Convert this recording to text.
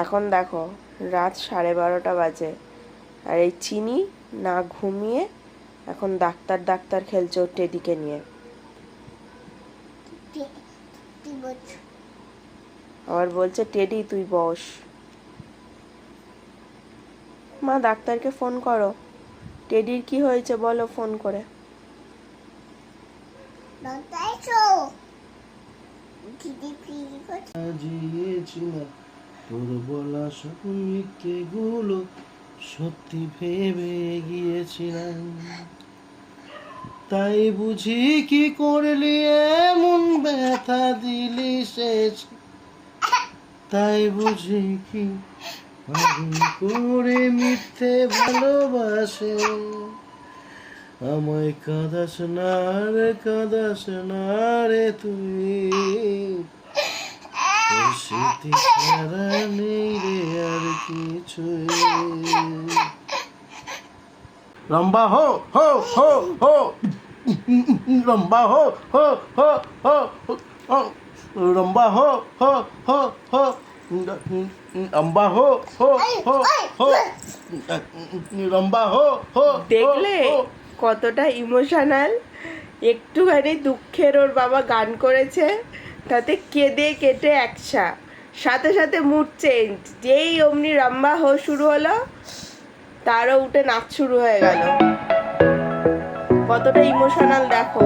এখন দেখো রাত 12:30 বাজে, আর এই চিনি না ঘুমিয়ে এখন ডাক্তার ডাক্তার খেলছে ওর টেডিকে নিয়ে। আবার বলছে টেডি তুই বস। মা ডাক্তারকে ফোন করো, টেডির কি হয়েছে বলো ফোন করে। তোর বলা সব মিথ্যেগুলো সত্যি ভেবে গিয়েছিলাম, তাই বুঝি কি করলি এমন ব্যথা দিলি শেষ, তাই বুঝি কি আগুন করে মিথ্যে ভালোবাসে। আমায় কাঁদাস না রে তুই, স্মৃতি ছাড়া নেই রে আর কিছুই। লম্বা হো হো হো হো, লম্বা হো হো হো হো হো, লম্বা হো হো হো হো, লম্বা হো হো হো হো, লম্বা হো হো। দেখলে কতটা ইমোশনাল, একটুখানি দুঃখের ওর বাবা গান করেছে, তাতে কেঁদে কেটে একসা, সাথে সাথে মুড চেঞ্জ। যেই অমনি রাম্বা হো শুরু হলো তারও উঠে নাচ শুরু হয়ে গেল। কতটা ইমোশনাল দেখো।